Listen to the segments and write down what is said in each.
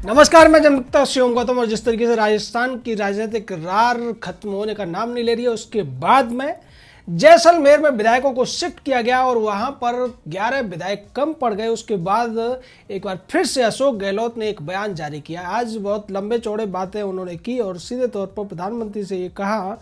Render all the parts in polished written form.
नमस्कार, मैं जनमुक्ता शिवम गौतम। और जिस तरीके से राजस्थान की राजनीतिक रार खत्म होने का नाम नहीं ले रही है, उसके बाद में जैसलमेर में विधायकों को शिफ्ट किया गया और वहां पर 11 विधायक कम पड़ गए। उसके बाद एक बार फिर से अशोक गहलोत ने एक बयान जारी किया। आज बहुत लंबे चौड़े बातें उन्होंने की और सीधे तौर पर प्रधानमंत्री से ये कहा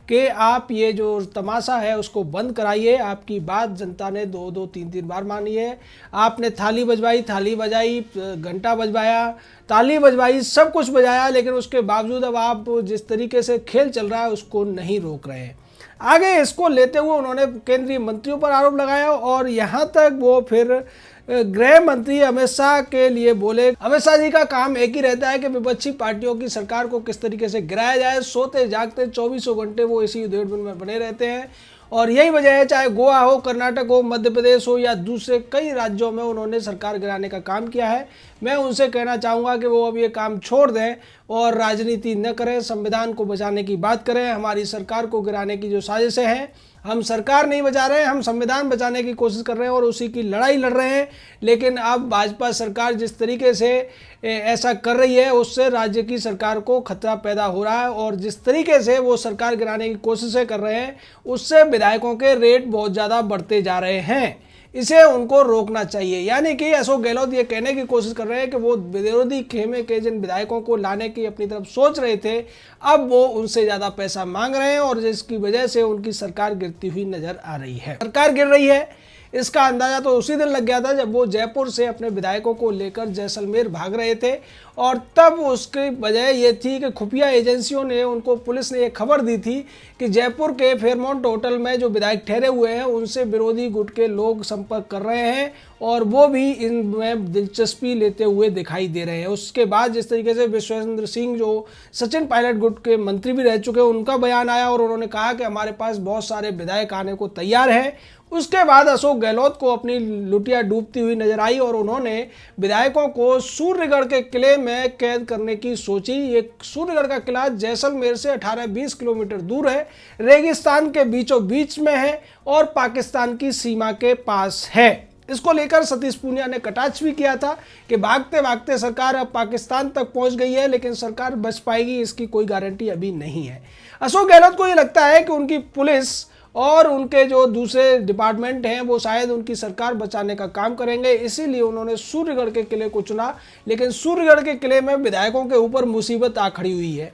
कि आप ये जो तमाशा है उसको बंद कराइए। आपकी बात जनता ने दो तीन बार मानी है। आपने थाली बजाई, घंटा बजवाया, ताली बजवाई, सब कुछ बजाया, लेकिन उसके बावजूद अब आप जिस तरीके से खेल चल रहा है उसको नहीं रोक रहे हैं। आगे इसको लेते हुए उन्होंने केंद्रीय मंत्रियों पर आरोप लगाया और यहाँ तक वो फिर गृह मंत्री अमित शाह के लिए बोले। अमित शाह जी का काम एक ही रहता है कि विपक्षी पार्टियों की सरकार को किस तरीके से गिराया जाए। सोते जागते 24 घंटे वो इसी उधेड़-बुन में बने रहते हैं और यही वजह है, चाहे गोवा हो, कर्नाटक हो, मध्य प्रदेश हो या दूसरे कई राज्यों में उन्होंने सरकार गिराने का काम किया है। मैं उनसे कहना चाहूँगा कि वो अब ये काम छोड़ दें और राजनीति न करें, संविधान को बचाने की बात करें। हमारी सरकार को गिराने की जो साजिशें हैं, हम सरकार नहीं बचा रहे हैं, हम संविधान बचाने की कोशिश कर रहे हैं और उसी की लड़ाई लड़ रहे हैं। लेकिन अब भाजपा सरकार जिस तरीके से ऐसा कर रही है उससे राज्य की सरकार को खतरा पैदा हो रहा है और जिस तरीके से वो सरकार गिराने की कोशिशें कर रहे हैं उससे विधायकों के रेट बहुत ज़्यादा बढ़ते जा रहे हैं। इसे उनको रोकना चाहिए। यानी कि अशोक गहलोत ये कहने की कोशिश कर रहे हैं कि वो विरोधी खेमे के जिन विधायकों को लाने की अपनी तरफ सोच रहे थे, अब वो उनसे ज़्यादा पैसा मांग रहे हैं और जिसकी वजह से उनकी सरकार गिरती हुई नजर आ रही है। सरकार गिर रही है इसका अंदाजा तो उसी दिन लग गया था जब वो जयपुर से अपने विधायकों को लेकर जैसलमेर भाग रहे थे और तब उसकी वजह ये थी कि खुफिया एजेंसियों ने उनको, पुलिस ने ये खबर दी थी कि जयपुर के फेयरमाउंट होटल में जो विधायक ठहरे हुए हैं उनसे विरोधी गुट के लोग संपर्क कर रहे हैं और वो भी इनमें दिलचस्पी लेते हुए दिखाई दे रहे हैं। उसके बाद जिस तरीके से विश्वेंद्र सिंह जो सचिन पायलट गुट के मंत्री भी रह चुके हैं, उनका बयान आया और उन्होंने कहा कि हमारे पास बहुत सारे विधायक आने को तैयार हैं। उसके बाद अशोक गहलोत को अपनी लुटिया डूबती हुई नजर आई और उन्होंने विधायकों को सूर्यगढ़ के किले में कैद करने की सोची। ये सूर्यगढ़ का किला जैसलमेर से 18-20 किलोमीटर दूर है, रेगिस्तान के बीचों बीच में है और पाकिस्तान की सीमा के पास है। इसको लेकर सतीश पूनिया ने कटाक्ष भी किया था कि भागते भागते सरकार अब पाकिस्तान तक पहुंच गई है, लेकिन सरकार बच पाएगी इसकी कोई गारंटी अभी नहीं है। अशोक गहलोत को ये लगता है कि उनकी पुलिस और उनके जो दूसरे डिपार्टमेंट हैं वो शायद उनकी सरकार बचाने का काम करेंगे, इसीलिए उन्होंने सूर्यगढ़ के किले को चुना। लेकिन सूर्यगढ़ के किले में विधायकों के ऊपर मुसीबत आ खड़ी हुई है।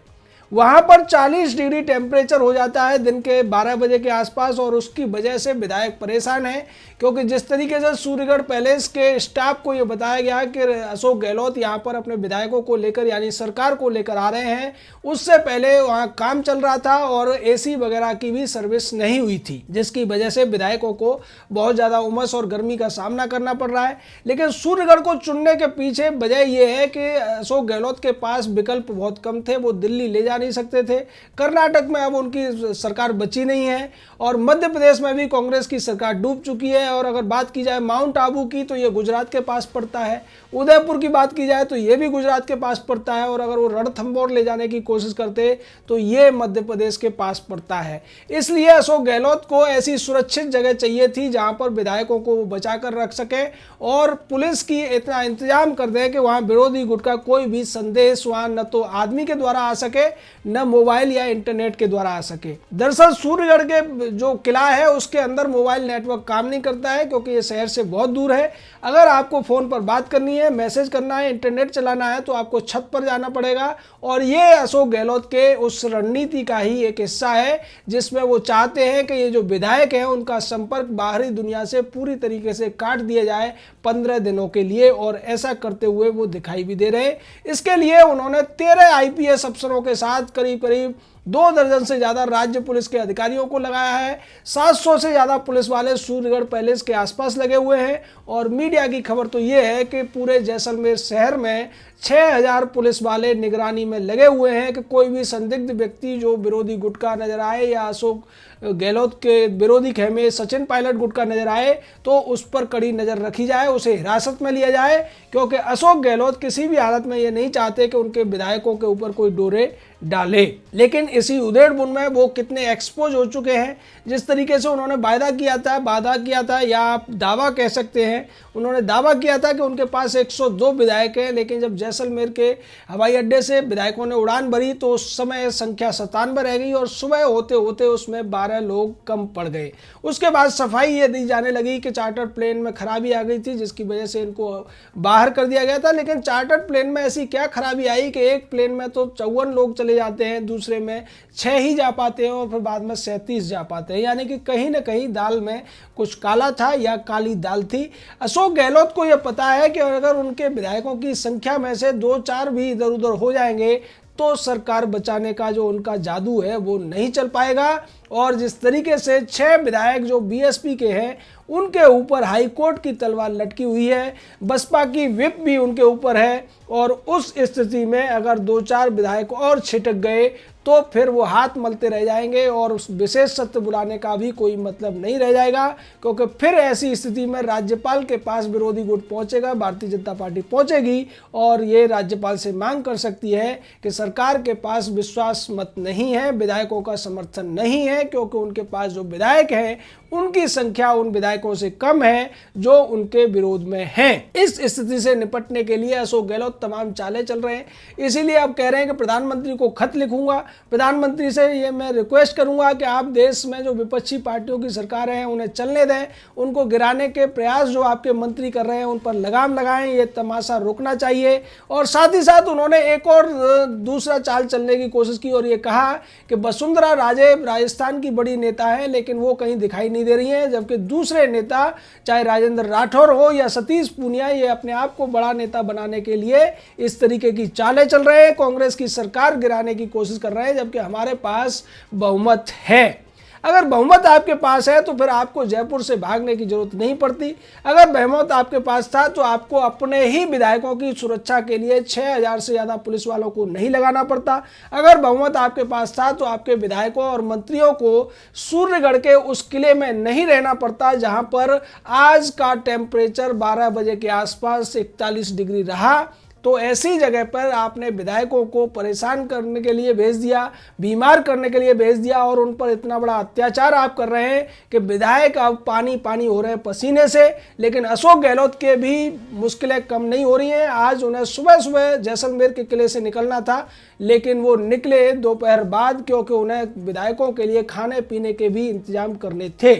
वहाँ पर 40 डिग्री टेम्परेचर हो जाता है दिन के 12 बजे के आसपास और उसकी वजह से विधायक परेशान हैं, क्योंकि जिस तरीके से सूर्यगढ़ पैलेस के स्टाफ को ये बताया गया कि अशोक गहलोत यहाँ पर अपने विधायकों को लेकर यानी सरकार को लेकर आ रहे हैं, उससे पहले वहाँ काम चल रहा था और एसी वगैरह की भी सर्विस नहीं हुई थी, जिसकी वजह से विधायकों को बहुत ज़्यादा उमस और गर्मी का सामना करना पड़ रहा है। लेकिन सूर्यगढ़ को चुनने के पीछे वजह यह है कि अशोक गहलोत के पास विकल्प बहुत कम थे, वो दिल्ली ले जा नहीं सकते थे। कर्नाटक में अब उनकी सरकार बची नहीं है और मध्य प्रदेश में भी कांग्रेस की सरकार डूब चुकी है। और अगर बात की जाए माउंट आबू की तो ये गुजरात के पास पड़ता है, उदयपुर की बात की जाए तो ये भी गुजरात के पास पड़ता है और अगर वो रणथंभौर ले जाने की कोशिश करते तो ये मध्य प्रदेश के पास पड़ता है। इसलिए अशोक गहलोत को ऐसी सुरक्षित जगह चाहिए थी जहां पर विधायकों को वो बचा कर रख सके और पुलिस की इतना इंतजाम कर दे कि वहां विरोधी गुट का कोई भी संदेश वहां न तो आदमी के द्वारा आ सके न मोबाइल या इंटरनेट के द्वारा आ सके। दरअसल सूर्यगढ़ के जो किला है उसके अंदर मोबाइल नेटवर्क काम नहीं करता है, क्योंकि ये शहर से बहुत दूर है। अगर आपको फोन पर बात करनी है, मैसेज करना है, इंटरनेट चलाना है तो आपको छत पर जाना पड़ेगा और ये अशोक गहलोत के उस रणनीति का ही एक हिस्सा है जिसमें वो चाहते हैं कि ये जो विधायक हैं उनका संपर्क बाहरी दुनिया से पूरी तरीके से काट दिया जाए 15 दिनों के लिए, और ऐसा करते हुए वो दिखाई भी दे रहे हैं। इसके लिए उन्होंने 13 आईपीएस अफसरों के साथ करीब 2 दर्जन से ज़्यादा राज्य पुलिस के अधिकारियों को लगाया है। 700 से ज़्यादा पुलिस वाले सूर्यगढ़ पैलेस के आसपास लगे हुए हैं और मीडिया की खबर तो ये है कि पूरे जैसलमेर शहर में 6000 पुलिस वाले निगरानी में लगे हुए हैं कि कोई भी संदिग्ध व्यक्ति जो विरोधी गुट का नजर आए या अशोक गहलोत के विरोधी खेमे सचिन पायलट गुट का नजर आए तो उस पर कड़ी नजर रखी जाए, उसे हिरासत में लिया जाए, क्योंकि अशोक गहलोत किसी भी हालत में ये नहीं चाहते कि उनके विधायकों के ऊपर कोई डोरे डाले। लेकिन इसी उधेड़-बुन में वो कितने एक्सपोज हो चुके हैं। जिस तरीके से उन्होंने वादा किया था या आप दावा कह सकते हैं, उन्होंने दावा किया था कि उनके पास 102 विधायक हैं, लेकिन जब जैसलमेर के हवाई अड्डे से विधायकों ने उड़ान भरी तो उस समय संख्या 97 रह गई और सुबह होते होते उसमें 12 लोग कम पड़ गए। उसके बाद सफाई ये दी जाने लगी कि चार्टर प्लेन में खराबी आ गई थी, जिसकी वजह से इनको बाहर कर दिया गया था। लेकिन चार्टर प्लेन में ऐसी क्या खराबी आई कि एक प्लेन में तो 54 लोग चले जाते हैं, दूसरे में 6 ही जा पाते हैं और फिर बाद में 37 जा पाते हैं। यानी कि कहीं ना कहीं दाल में कुछ काला था या काली दाल थी। अशोक गहलोत को यह पता है कि अगर उनके विधायकों की संख्या में से 2-4 भी इधर उधर हो जाएंगे तो सरकार बचाने का जो उनका जादू है वो नहीं चल पाएगा। और जिस तरीके से 6 विधायक जो बीएसपी के हैं उनके ऊपर हाई कोर्ट की तलवार लटकी हुई है, बसपा की व्हिप भी उनके ऊपर है, और उस स्थिति में अगर 2-4 विधायक और छिटक गए तो फिर वो हाथ मलते रह जाएंगे और उस विशेष सत्र बुलाने का भी कोई मतलब नहीं रह जाएगा। क्योंकि फिर ऐसी स्थिति में राज्यपाल के पास विरोधी गुट पहुंचेगा, भारतीय जनता पार्टी पहुंचेगी और ये राज्यपाल से मांग कर सकती है कि सरकार के पास विश्वास मत नहीं है, विधायकों का समर्थन नहीं है, क्योंकि उनके पास जो विधायक हैं उनकी संख्या उन विधायकों से कम है जो उनके विरोध में हैं। इस स्थिति से निपटने के लिए अशोक गहलोत तमाम चालें चल रहे हैं। इसीलिए अब कह रहे हैं कि प्रधानमंत्री को खत लिखूंगा, प्रधानमंत्री से ये मैं रिक्वेस्ट करूंगा कि आप देश में जो विपक्षी पार्टियों की सरकारें हैं उन्हें चलने दें, उनको गिराने के प्रयास जो आपके मंत्री कर रहे हैं उन पर लगाम लगाएं, ये तमाशा रुकना चाहिए। और साथ ही साथ उन्होंने एक और दूसरा चाल चलने की कोशिश की और ये कहा कि वसुंधरा राजे राजस्थान की बड़ी नेता है लेकिन वो कहीं दिखाई नहीं दे रही हैं, जबकि दूसरे नेता चाहे राजेंद्र राठौर हो या सतीश पूनिया ये अपने आप को बड़ा नेता बनाने के लिए इस तरीके की चालें चल रहे हैं, कांग्रेस की सरकार गिराने की कोशिश कर रहे हैं, जबकि हमारे पास बहुमत है। अगर बहुमत आपके पास है तो फिर आपको जयपुर से भागने की जरूरत नहीं पड़ती। अगर बहुमत आपके पास था तो आपको अपने ही विधायकों की सुरक्षा के लिए 6000 से ज़्यादा पुलिस वालों को नहीं लगाना पड़ता। अगर बहुमत आपके पास था तो आपके विधायकों और मंत्रियों को सूर्यगढ़ के उस किले में नहीं रहना पड़ता जहां पर आज का टेम्परेचर 12 बजे के आसपास 41 डिग्री रहा। तो ऐसी जगह पर आपने विधायकों को परेशान करने के लिए भेज दिया, बीमार करने के लिए भेज दिया और उन पर इतना बड़ा अत्याचार आप कर रहे हैं कि विधायक अब पानी पानी हो रहे हैं पसीने से। लेकिन अशोक गहलोत के भी मुश्किलें कम नहीं हो रही हैं। आज उन्हें सुबह सुबह जैसलमेर के किले से निकलना था, लेकिन वो निकले दोपहर बाद, क्योंकि उन्हें विधायकों के लिए खाने पीने के भी इंतजाम करने थे।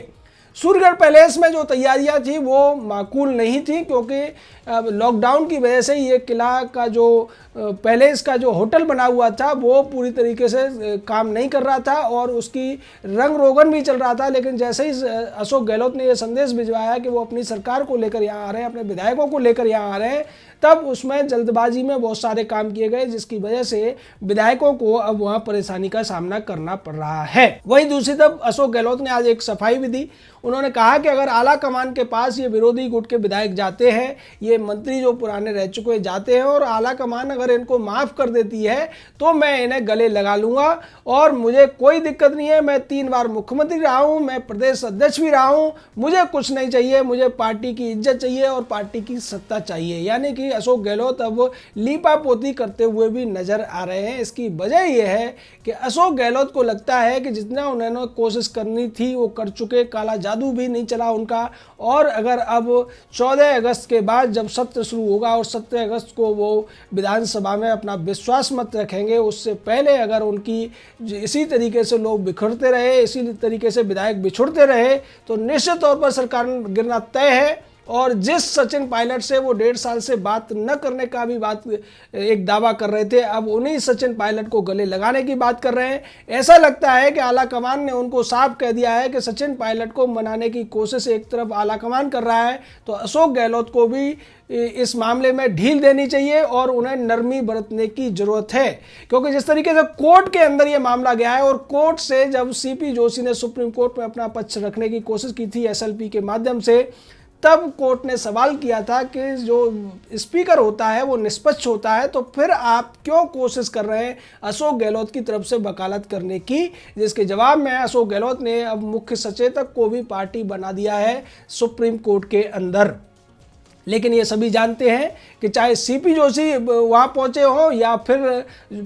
सूर्यगढ़ पैलेस में जो तैयारियां थी वो माकूल नहीं थी, क्योंकि लॉकडाउन की वजह से ये किला का जो पैलेस का जो होटल बना हुआ था वो पूरी तरीके से काम नहीं कर रहा था और उसकी रंग रोगन भी चल रहा था। लेकिन जैसे ही अशोक गहलोत ने यह संदेश भिजवाया कि वो अपनी सरकार को लेकर यहाँ आ रहे हैं, अपने विधायकों को लेकर यहाँ आ रहे हैं, तब उसमें जल्दबाजी में बहुत सारे काम किए गए, जिसकी वजह से विधायकों को अब वहाँ परेशानी का सामना करना पड़ रहा है। वहीं दूसरी तरफ अशोक गहलोत ने आज एक सफाई भी दी। उन्होंने कहा कि अगर आला कमान के पास ये विरोधी गुट के विधायक जाते हैं, ये मंत्री जो पुराने रह चुके जाते हैं और आला कमान अगर इनको माफ़ कर देती है तो मैं इन्हें गले लगा लूँगा और मुझे कोई दिक्कत नहीं है। मैं 3 बार मुख्यमंत्री रहा हूँ, मैं प्रदेश अध्यक्ष भी रहा हूँ, मुझे कुछ नहीं चाहिए, मुझे पार्टी की इज्जत चाहिए और पार्टी की सत्ता चाहिए। यानी कि अशोक गहलोत अब लीपापोती करते हुए भी नजर आ रहे हैं। इसकी वजह यह है कि अशोक गहलोत को लगता है कि जितना उन्होंने कोशिश करनी थी वो कर चुके, काला जादू भी नहीं चला उनका। और अगर अब 14 अगस्त के बाद जब सत्र शुरू होगा और 17 अगस्त को वो विधानसभा में अपना विश्वास मत रखेंगे, उससे पहले अगर उनकी इसी तरीके से लोग बिखरते रहे, इसी तरीके से विधायक बिछुड़ते रहे तो निश्चित तौर पर सरकार गिरना तय है। और जिस सचिन पायलट से वो 1.5 साल से बात न करने का भी एक दावा कर रहे थे, अब उन्हीं सचिन पायलट को गले लगाने की बात कर रहे हैं। ऐसा लगता है कि आला कमान ने उनको साफ कह दिया है कि सचिन पायलट को मनाने की कोशिश एक तरफ आला कमान कर रहा है, तो अशोक गहलोत को भी इस मामले में ढील देनी चाहिए और उन्हें नरमी बरतने की जरूरत है। क्योंकि जिस तरीके से कोर्ट के अंदर ये मामला गया है और कोर्ट से जब सीपी जोशी ने सुप्रीम कोर्ट में अपना पक्ष रखने की कोशिश की थी एसएलपी के माध्यम से, तब कोर्ट ने सवाल किया था कि जो स्पीकर होता है वो निष्पक्ष होता है, तो फिर आप क्यों कोशिश कर रहे हैं अशोक गहलोत की तरफ से वकालत करने की। जिसके जवाब में अशोक गहलोत ने अब मुख्य सचेतक को भी पार्टी बना दिया है सुप्रीम कोर्ट के अंदर। लेकिन ये सभी जानते हैं कि चाहे सीपी जोशी वहाँ पहुँचे हों या फिर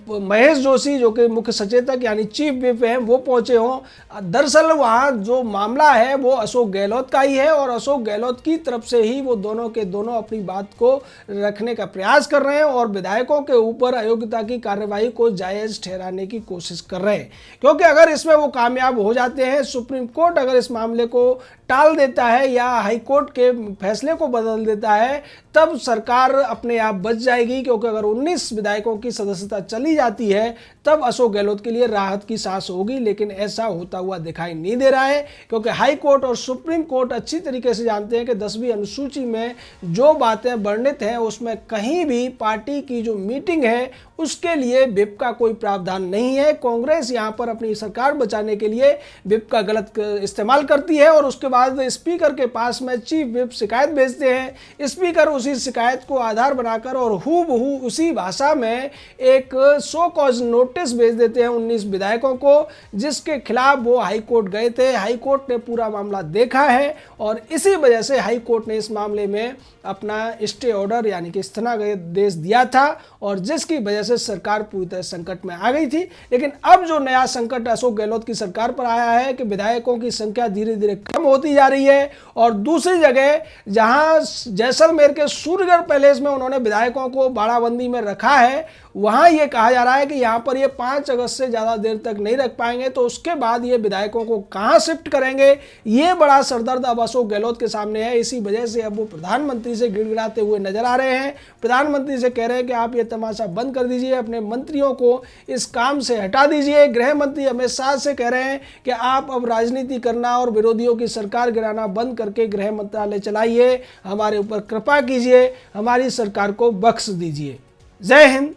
महेश जोशी जो कि मुख्य सचेतक यानी चीफ व्हिप हैं वो पहुँचे हों, दरअसल वहाँ जो मामला है वो अशोक गहलोत का ही है और अशोक गहलोत की तरफ से ही वो दोनों के दोनों अपनी बात को रखने का प्रयास कर रहे हैं और विधायकों के ऊपर अयोग्यता की कार्यवाही को जायज़ ठहराने की कोशिश कर रहे हैं। क्योंकि अगर इसमें वो कामयाब हो जाते हैं, सुप्रीम कोर्ट अगर इस मामले को टाल देता है या हाई कोर्ट के फैसले को बदल देता है, तब सरकार अपने आप बच जाएगी। क्योंकि अगर 19 विधायकों की सदस्यता चली जाती है तब अशोक गहलोत के लिए राहत की सांस होगी, लेकिन ऐसा होता हुआ दिखाई नहीं दे रहा है। क्योंकि हाई कोर्ट और सुप्रीम कोर्ट अच्छी तरीके से जानते हैं कि 10वीं अनुसूची में जो बातें वर्णित हैं उसमें कहीं भी पार्टी की जो मीटिंग है उसके लिए व्हिप का कोई प्रावधान नहीं है। कांग्रेस यहाँ पर अपनी सरकार बचाने के लिए व्हिप का गलत इस्तेमाल करती है और उसके बाद स्पीकर के पास में चीफ व्हिप शिकायत भेजते हैं। स्पीकर उसी शिकायत को आधार बनाकर और हूबहू उसी भाषा में एक शो कॉज नोटिस भेज देते हैं 19 विधायकों को, जिसके खिलाफ वो हाई कोर्ट गए थे। हाई कोर्ट ने पूरा मामला देखा है और इसी वजह से हाई कोर्ट ने इस मामले में अपना स्टे ऑर्डर यानी कि स्थगनादेश दिया था और जिसकी वजह से सरकार पूरी तरह संकट में आ गई थी। लेकिन अब जो नया संकट अशोक गहलोत की सरकार पर आया है कि विधायकों की संख्या धीरे धीरे कम होती जा रही है और दूसरी जगह जहां जैसलमेर के सूर्यगढ़ पैलेस में उन्होंने विधायकों को बाड़ाबंदी में रखा है, वहां ये कहा जा रहा है कि यहां पर ये 5 अगस्त से ज़्यादा देर तक नहीं रख पाएंगे, तो उसके बाद ये विधायकों को कहां शिफ्ट करेंगे, ये बड़ा सरदर्द अब अशोक गहलोत के सामने है। इसी वजह से अब वो प्रधानमंत्री से गिड़गिड़ाते हुए नजर आ रहे हैं। प्रधानमंत्री से कह रहे हैं कि आप ये तमाशा बंद कर दीजिए, अपने मंत्रियों को इस काम से हटा दीजिए। गृह मंत्री अमित शाह से कह रहे हैं कि आप अब राजनीति करना और विरोधियों की सरकार गिराना बंद करके गृह मंत्रालय चलाइए, हमारे ऊपर कृपा कीजिए, हमारी सरकार को बख्श दीजिए। जय हिंद,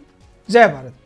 जय भारत।